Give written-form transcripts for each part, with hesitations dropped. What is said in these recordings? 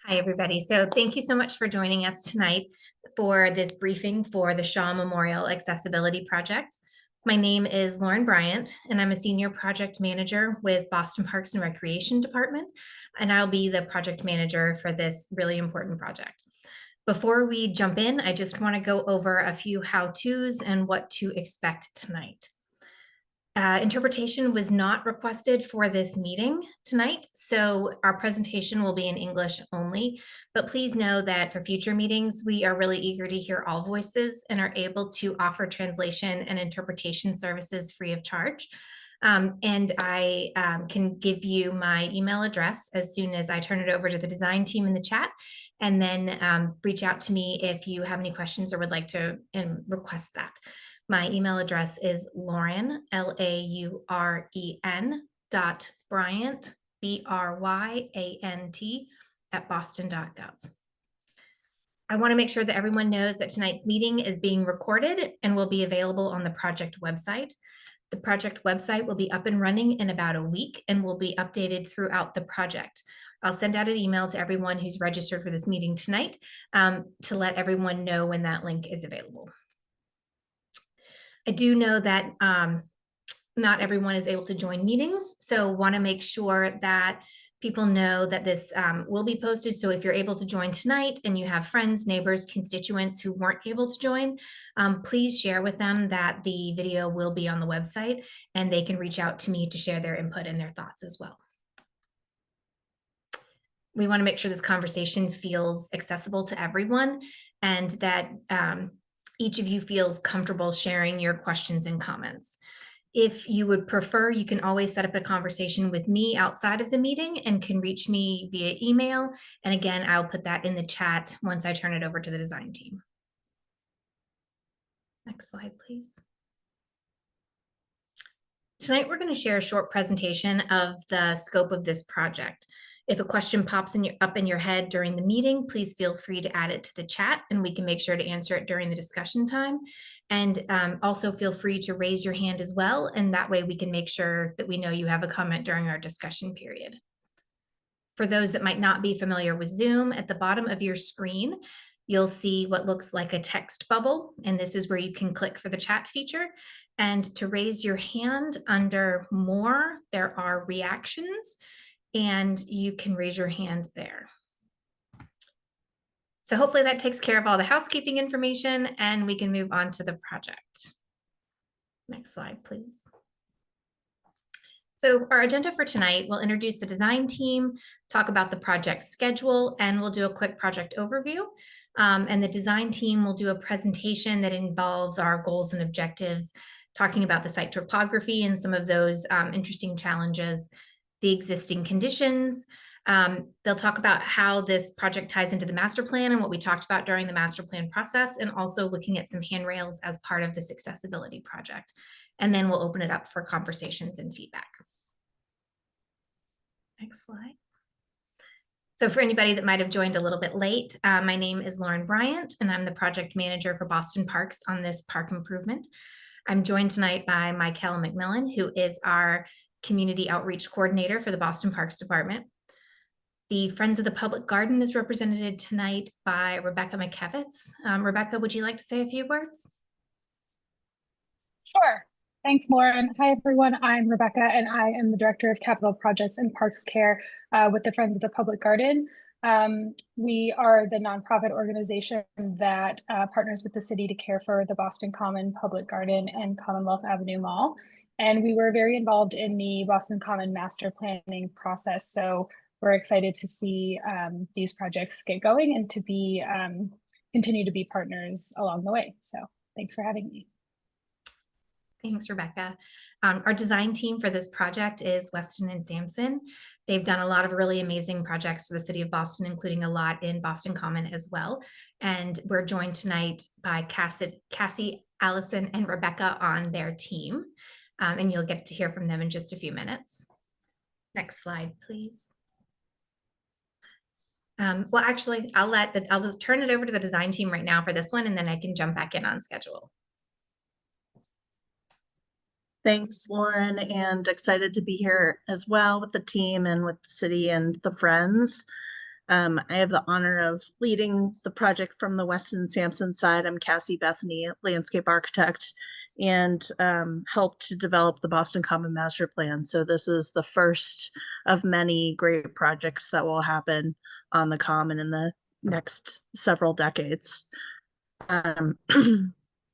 Hi, everybody. So thank you so much for joining us tonight for this briefing for the Shaw Memorial Accessibility Project. My name is Lauren Bryant, and I'm a senior project manager with Boston Parks and Recreation Department, and I'll be the project manager for this really important project. Before we jump in, I just want to go over a few how-tos and what to expect tonight. Interpretation was not requested for this meeting tonight, so our presentation will be in English only. But please know that for future meetings, we are really eager to hear all voices and are able to offer translation and interpretation services free of charge. And I can give you my email address as soon as I turn it over to the design team in the chat, and then reach out to me if you have any questions or would like to request that. My email address is Lauren, Lauren .Bryant, BRYANT @boston.gov. I want to make sure that everyone knows that tonight's meeting is being recorded and will be available on the project website. The project website will be up and running in about a week and will be updated throughout the project. I'll send out an email to everyone who's registered for this meeting tonight to let everyone know when that link is available. I do know that not everyone is able to join meetings, so want to make sure that people know that this will be posted. So if you're able to join tonight and you have friends, neighbors, constituents who weren't able to join, please share with them that the video will be on the website and they can reach out to me to share their input and their thoughts as well. We want to make sure this conversation feels accessible to everyone and that each of you feels comfortable sharing your questions and comments. If you would prefer, you can always set up a conversation with me outside of the meeting and can reach me via email. And again, I'll put that in the chat once I turn it over to the design team. Next slide, please. Tonight, we're going to share a short presentation of the scope of this project. If a question pops up in your head during the meeting, please feel free to add it to the chat and we can make sure to answer it during the discussion time. And also feel free to raise your hand as well. And that way we can make sure that we know you have a comment during our discussion period. For those that might not be familiar with Zoom, at the bottom of your screen, you'll see what looks like a text bubble. And this is where you can click for the chat feature. And to raise your hand under More, there are reactions. And you can raise your hand there. So hopefully that takes care of all the housekeeping information and we can move on to the project. Next slide, please. So our agenda for tonight, we'll introduce the design team, talk about the project schedule, and we'll do a quick project overview. And the design team will do a presentation that involves our goals and objectives, talking about the site topography and some of those interesting challenges, the existing conditions. They'll talk about how this project ties into the master plan and what we talked about during the master plan process, and also looking at some handrails as part of this accessibility project. And then we'll open it up for conversations and feedback. Next slide. So for anybody that might have joined a little bit late, my name is Lauren Bryant, and I'm the project manager for Boston Parks on this park improvement. I'm joined tonight by Michaela McMillan, who is our community outreach coordinator for the Boston Parks Department. The Friends of the Public Garden is represented tonight by Rebecca McKevitz. Rebecca, would you like to say a few words? Sure. Thanks, Lauren. Hi, everyone. I'm Rebecca, and I am the Director of Capital Projects and Parks Care with the Friends of the Public Garden. We are the nonprofit organization that partners with the city to care for the Boston Common Public Garden and Commonwealth Avenue Mall. And we were very involved in the Boston Common master planning process. So we're excited to see these projects get going and to be continue to be partners along the way. So thanks for having me. Thanks, Rebecca. Our design team for this project is Weston and Sampson. They've done a lot of really amazing projects for the city of Boston, including a lot in Boston Common as well. And we're joined tonight by Cassie, Allison, and Rebecca on their team. And you'll get to hear from them in just a few minutes. Next slide, please. Well, actually, I'll just turn it over to the design team right now for this one, and then I can jump back in on schedule. Thanks, Lauren, and excited to be here as well with the team and with the city and the Friends. I have the honor of leading the project from the Weston Sampson side. I'm Cassie Bethany, landscape architect, and helped to develop the Boston Common Master Plan. So this is the first of many great projects that will happen on the Common in the next several decades.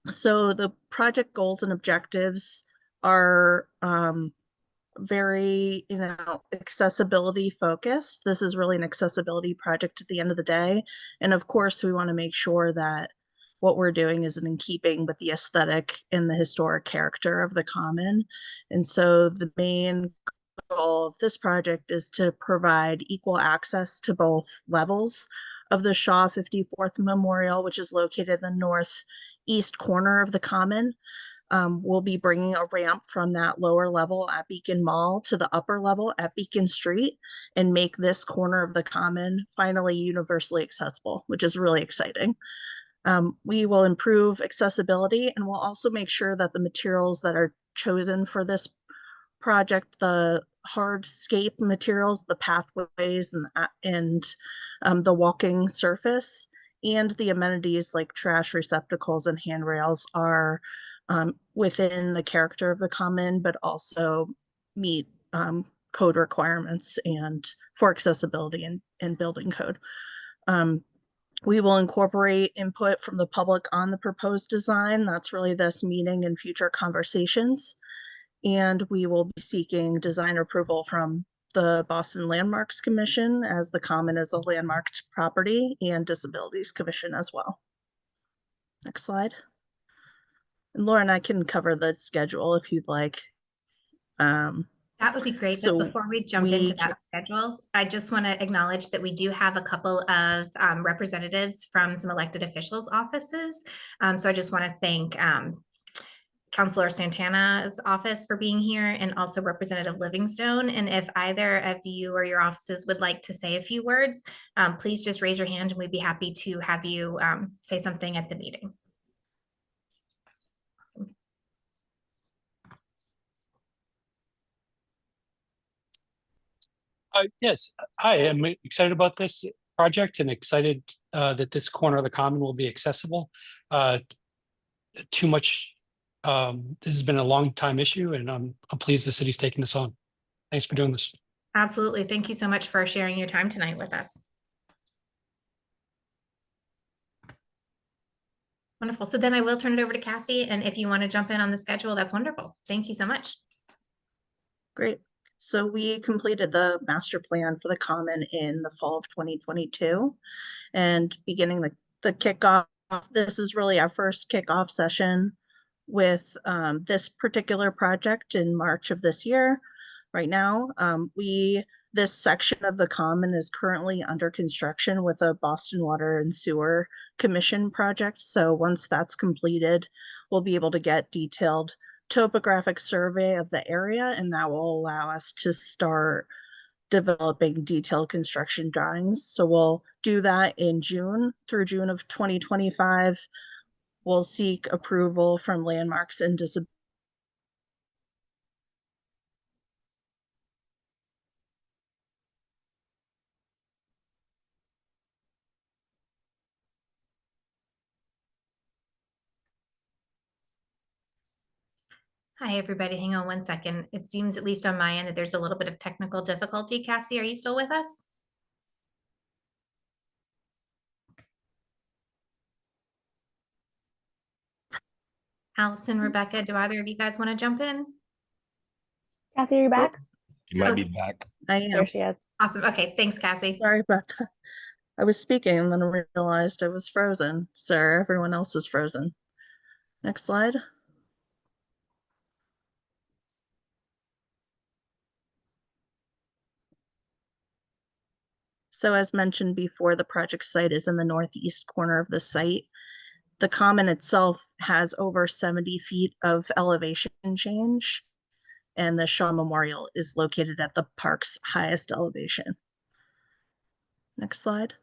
So the project goals and objectives are very, accessibility focused. This is really an accessibility project at the end of the day. And of course, we want to make sure that what we're doing is in keeping with the aesthetic and the historic character of the Common. And so the main goal of this project is to provide equal access to both levels of the Shaw 54th Memorial, which is located in the northeast corner of the Common. We'll be bringing a ramp from that lower level at Beacon Mall to the upper level at Beacon Street and make this corner of the Common finally universally accessible, which is really exciting. We will improve accessibility, and we'll also make sure that the materials that are chosen for this project, the hardscape materials, the pathways, and the walking surface, and the amenities like trash receptacles and handrails are within the character of the Common, but also meet code requirements and for accessibility and building code. We will incorporate input from the public on the proposed design. That's really this meeting and future conversations. And we will be seeking design approval from the Boston Landmarks Commission, as the Common is a landmarked property, and Disabilities Commission as well. Next slide. And Lauren, I can cover the schedule if you'd like. That would be great. So but before we jump into that schedule, I just want to acknowledge that we do have a couple of representatives from some elected officials' offices. So I just want to thank Councilor Santana's office for being here, and also Representative Livingstone. And if either of you or your offices would like to say a few words, please just raise your hand and we'd be happy to have you say something at the meeting. Awesome. Yes, I am excited about this project and excited that this corner of the Common will be accessible. Too much. This has been a long time issue, and I'm pleased the city's taking this on. Thanks for doing this. Absolutely. Thank you so much for sharing your time tonight with us. Wonderful. So then I will turn it over to Cassie, and if you want to jump in on the schedule, that's wonderful. Thank you so much. Great. So we completed the master plan for the Common in the fall of 2022, and beginning the kickoff. This is really our first kickoff session with this particular project in March of this year. Right now, this section of the Common is currently under construction with a Boston Water and Sewer Commission project. So once that's completed, we'll be able to get detailed topographic survey of the area, and that will allow us to start developing detailed construction drawings. So we'll do that in June through June of 2025. We'll seek approval from Landmarks and Disabilities. Hi, everybody. Hang on one second. It seems, at least on my end, that there's a little bit of technical difficulty. Cassie, are you still with us? Allison, Rebecca, do either of you guys want to jump in? Cassie, are you back? You might be back. I am. There she is. Awesome. Okay. Thanks, Cassie. Sorry about that. I was speaking and then I realized I was frozen. Sir, everyone else was frozen. Next slide. So as mentioned before, the project site is in the northeast corner of the site. The Common itself has over 70 feet of elevation change, and the Shaw Memorial is located at the park's highest elevation. Next slide.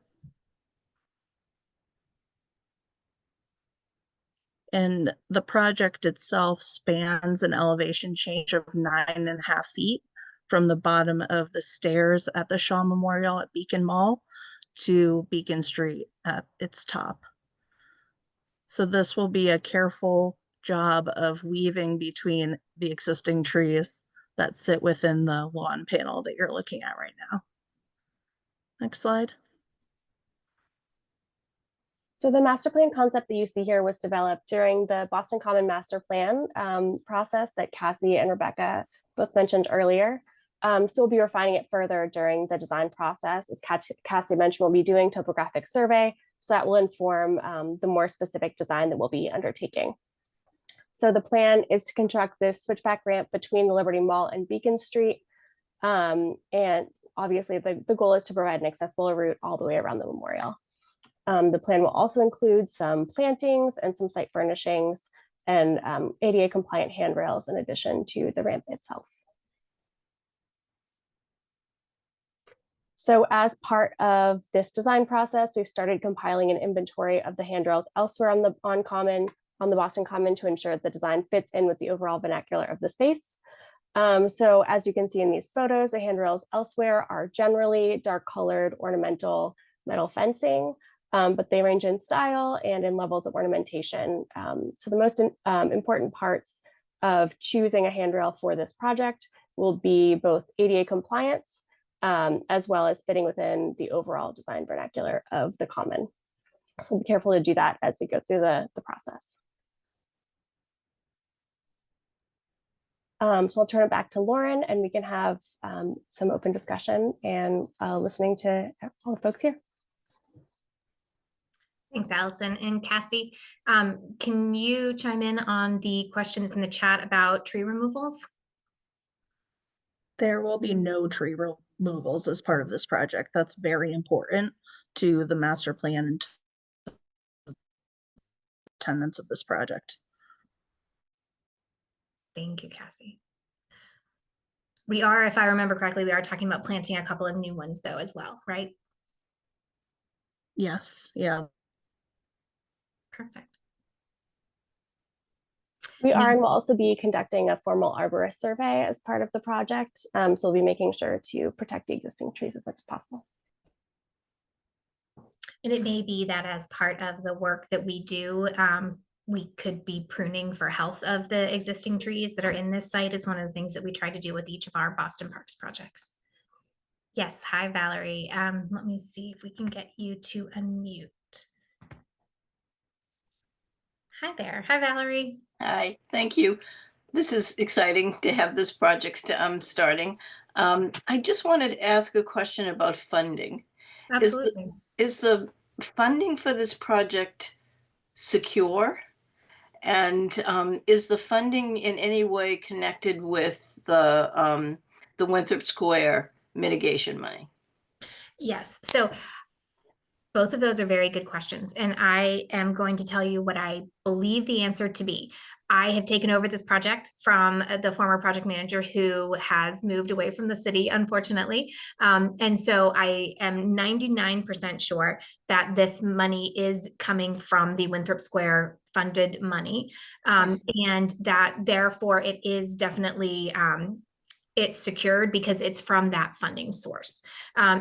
And the project itself spans an elevation change of 9.5 feet from the bottom of the stairs at the Shaw Memorial at Beacon Mall to Beacon Street at its top. So this will be a careful job of weaving between the existing trees that sit within the lawn panel that you're looking at right now. Next slide. So the master plan concept that you see here was developed during the Boston Common Master Plan process that Cassie and Rebecca both mentioned earlier. So we'll be refining it further during the design process. As Cassie mentioned, we'll be doing topographic survey, so that will inform the more specific design that we'll be undertaking. So the plan is to construct this switchback ramp between the Liberty Mall and Beacon Street. And obviously the goal is to provide an accessible route all the way around the memorial. The plan will also include some plantings and some site furnishings and ADA compliant handrails in addition to the ramp itself. So as part of this design process, we've started compiling an inventory of the handrails elsewhere on the Boston Common to ensure that the design fits in with the overall vernacular of the space. So as you can see in these photos, the handrails elsewhere are generally dark colored ornamental metal fencing, but they range in style and in levels of ornamentation. So the most important parts of choosing a handrail for this project will be both ADA compliance, as well as fitting within the overall design vernacular of the common. So we'll be careful to do that as we go through the process. So I'll turn it back to Lauren and we can have some open discussion and listening to all the folks here. Thanks, Allison. And Cassie, can you chime in on the questions in the chat about tree removals? There will be no tree removals as part of this project. That's very important to the master plan and tenants of this project. Thank you, Cassie. We are, if I remember correctly, we are talking about planting a couple of new ones though as well, right? Yes, yeah. Perfect. We are and will also be conducting a formal arborist survey as part of the project. So we'll be making sure to protect the existing trees as much as possible. And it may be that as part of the work that we do, we could be pruning for health of the existing trees that are in this site is one of the things that we try to do with each of our Boston Parks projects. Yes, hi, Valerie. Let me see if we can get you to unmute. Hi there. Hi, Valerie. Hi, thank you. This is exciting to have this project starting. I just wanted to ask a question about funding. Absolutely. Is the funding for this project secure? And is the funding in any way connected with the Winthrop Square mitigation money? Yes. So both of those are very good questions. And I am going to tell you what I believe the answer to be. I have taken over this project from the former project manager who has moved away from the city, unfortunately. And so I am 99% sure that this money is coming from the Winthrop Square funded money. And that therefore it is definitely it's secured because it's from that funding source.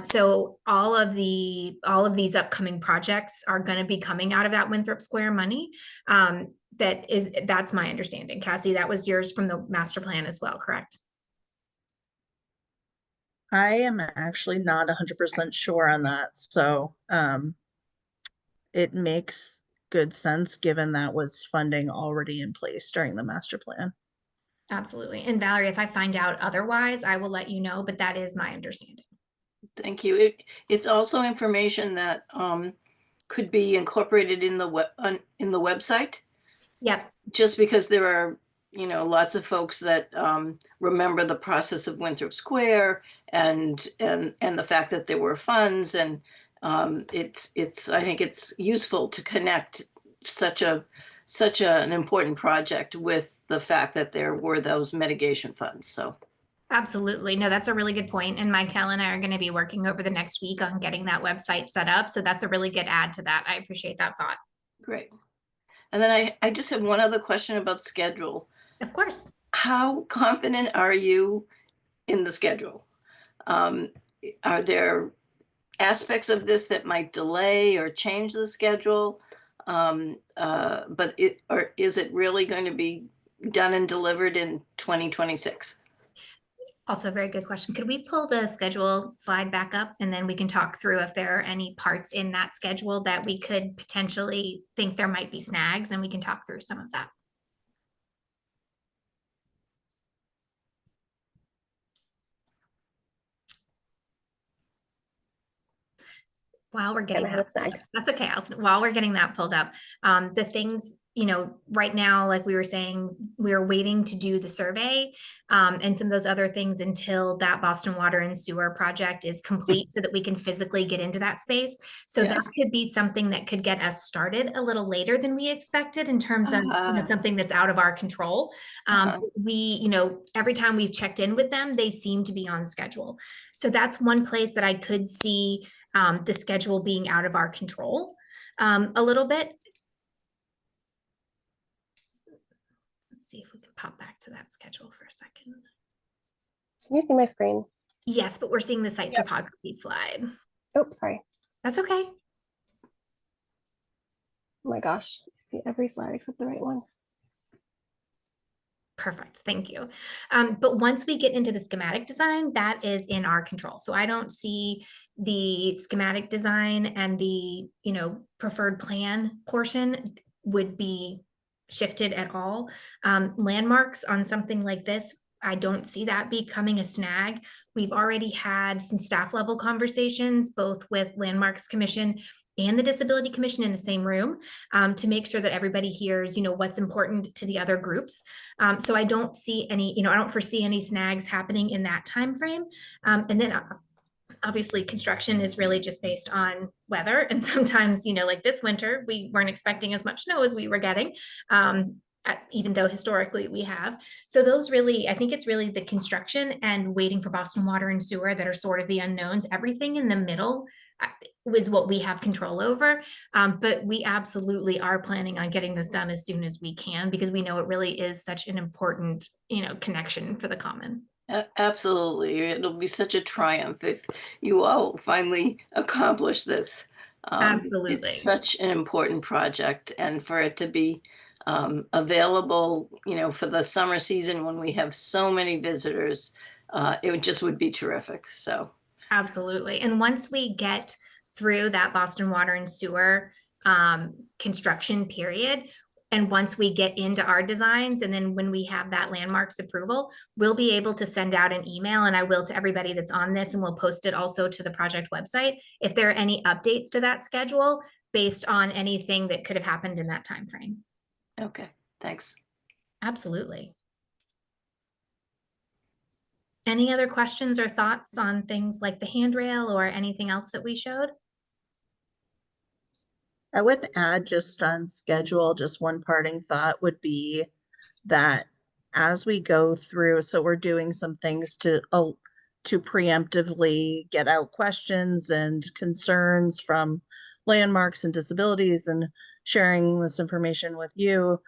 So all of these upcoming projects are going to be coming out of that Winthrop Square money. That's my understanding. Cassie, that was yours from the master plan as well, correct? I am actually not 100% sure on that. So it makes good sense given that was funding already in place during the master plan. Absolutely. And Valerie, if I find out otherwise, I will let you know, but that is my understanding. Thank you. It's also information that could be incorporated in the website. Yep. Just because there are, lots of folks that remember the process of Winthrop Square and the fact that there were funds, and I think it's useful to connect such an important project with the fact that there were those mitigation funds. So absolutely. No, that's a really good point. And Michael and I are going to be working over the next week on getting that website set up. So that's a really good add to that. I appreciate that thought. Great. And then I just have one other question about schedule. Of course. How confident are you in the schedule? Are there aspects of this that might delay or change the schedule. But is it really going to be done and delivered in 2026? Also a very good question. Could we pull the schedule slide back up and then we can talk through if there are any parts in that schedule that we could potentially think there might be snags, and we can talk through some of that. While we're getting I had a that, snag. that's okay, Allison. While we're getting that pulled up, the things, you know, right now, like we were saying, we're waiting to do the survey and some of those other things until that Boston Water and Sewer project is complete so that we can physically get into that space. So Yeah. that could be something that could get us started a little later than we expected in terms of something that's out of our control. We, you know, every time we've checked in with them, they seem to be on schedule. So that's one place that I could see the schedule being out of our control a little bit. Let's see if we can pop back to that schedule for a second. Can you see my screen? Yes, but we're seeing the site Yep. topography slide. Oh, sorry. That's okay. Oh my gosh, I see every slide except the right one. Perfect, thank you. But once we get into the schematic design, that is in our control. So I don't see the schematic design and the, you know, preferred plan portion would be shifted at all. Landmarks on something like this, I don't see that becoming a snag. We've already had some staff level conversations, both with Landmarks Commission and the Disability Commission in the same room, to make sure that everybody hears, you know, what's important to the other groups. So I don't see any, you know, I don't foresee any snags happening in that time frame. And then obviously construction is really just based on weather. And sometimes, you know, like this winter, we weren't expecting as much snow as we were getting. Even though historically we have. So those really, I think it's really the construction and waiting for Boston Water and Sewer that are sort of the unknowns. Everything in the middle is what we have control over. But we absolutely are planning on getting this done as soon as we can, because we know it really is such an important, you know, connection for the common. Absolutely. It'll be such a triumph if you all finally accomplish this. Absolutely. It's such an important project, and for it to be available, you know, for the summer season when we have so many visitors, it just would be terrific. So absolutely. And once we get through that Boston Water and Sewer construction period, and once we get into our designs, and then when we have that Landmarks approval, we'll be able to send out an email, and I will to everybody that's on this, and we'll post it also to the project website if there are any updates to that schedule based on anything that could have happened in that time frame. okay, thanks. Absolutely. Any other questions or thoughts on things like the handrail or anything else that we showed? I would add just on schedule, just one parting thought would be that as we go through, so we're doing some things to preemptively get out questions and concerns from landmarks and disabilities, and sharing this information with you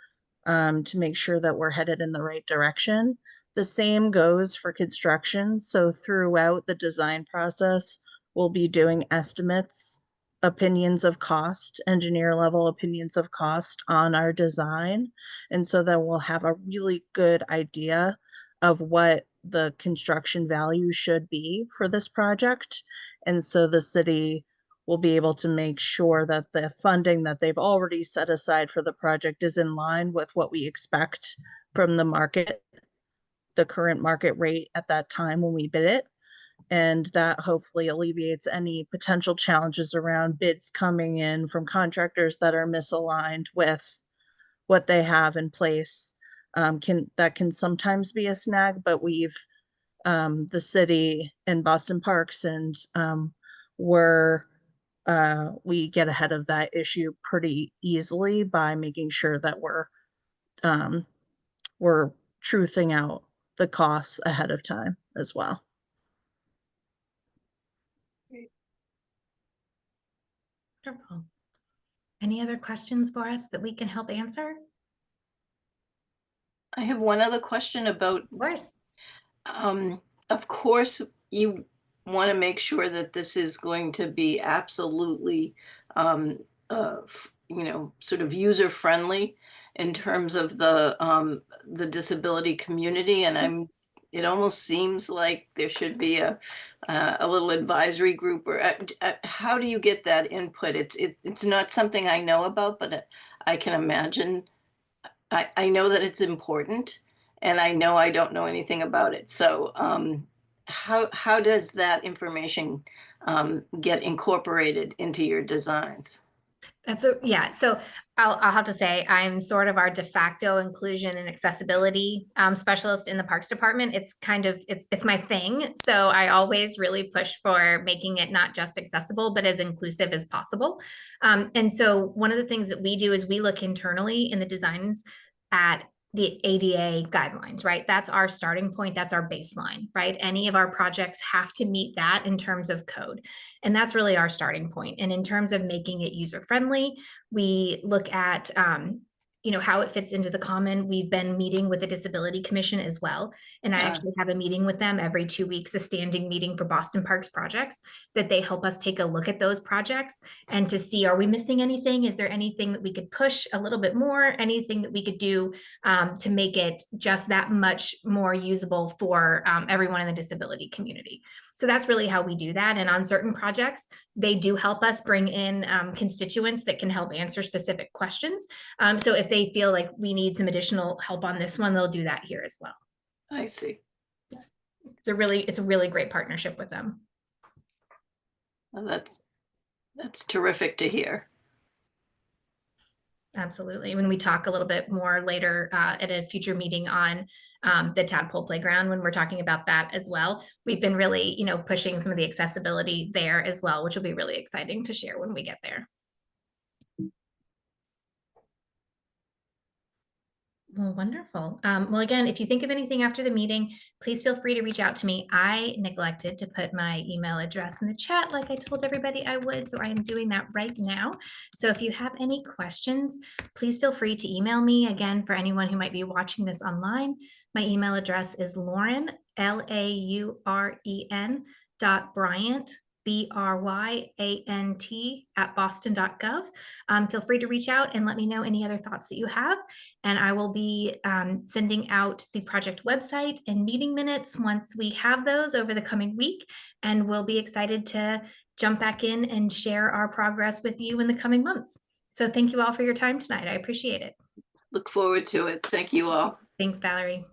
to make sure that we're headed in the right direction. The same goes for construction. So throughout the design process, we'll be doing estimates, opinions of cost, engineer level opinions of cost on our design. And so that we'll have a really good idea of what the construction value should be for this project. And so the city will be able to make sure that the funding that they've already set aside for the project is in line with what we expect from the market, the current market rate at that time when we bid it. And that hopefully alleviates any potential challenges around bids coming in from contractors that are misaligned with what they have in place. That can sometimes be a snag, but we've the city and Boston Parks and we get ahead of that issue pretty easily by making sure that we're truthing out the costs ahead of time as well. Wonderful. Any other questions for us that we can help answer? I have one other question about, Of course. of course, you want to make sure that this is going to be absolutely, sort of user friendly in terms of the disability community. And it almost seems like there should be a little advisory group, or how do you get that input? It's not something I know about, but I can imagine. I know that it's important, and I know I don't know anything about it. So how does that information get incorporated into your designs? Yeah. So I'll have to say I'm sort of our de facto inclusion and accessibility specialist in the Parks Department. It's kind of it's my thing. So I always really push for making it not just accessible, but as inclusive as possible. And so one of the things that we do is we look internally in the designs at the ADA guidelines, right? That's our starting point. That's our baseline, right? Any of our projects have to meet that in terms of code. And that's really our starting point. And in terms of making it user friendly, we look at, how it fits into the common. We've been meeting with the Disability Commission as well. And I Yeah. actually have a meeting with them every 2 weeks, a standing meeting for Boston Parks projects, that they help us take a look at those projects and to see, are we missing anything? Is there anything that we could push a little bit more? Anything that we could do to make it just that much more usable for everyone in the disability community. So that's really how we do that. And on certain projects, they do help us bring in constituents that can help answer specific questions. So if they feel like we need some additional help on this one, they'll do that here as well. I see. It's a really great partnership with them. Well, that's terrific to hear. Absolutely. When we talk a little bit more later at a future meeting on the Tadpole Playground, when we're talking about that as well, we've been really, pushing some of the accessibility there as well, which will be really exciting to share when we get there. Well, wonderful. Well, again, if you think of anything after the meeting, please feel free to reach out to me. I neglected to put my email address in the chat like I told everybody I would, so I am doing that right now. So if you have any questions, please feel free to email me. Again, for anyone who might be watching this online, my email address is Lauren, LAUREN .Bryant, BRYANT @boston.gov. Feel free to reach out and let me know any other thoughts that you have. And I will be sending out the project website and meeting minutes once we have those over the coming week. And we'll be excited to jump back in and share our progress with you in the coming months. So thank you all for your time tonight. I appreciate it. Look forward to it. Thank you all. Thanks, Valerie.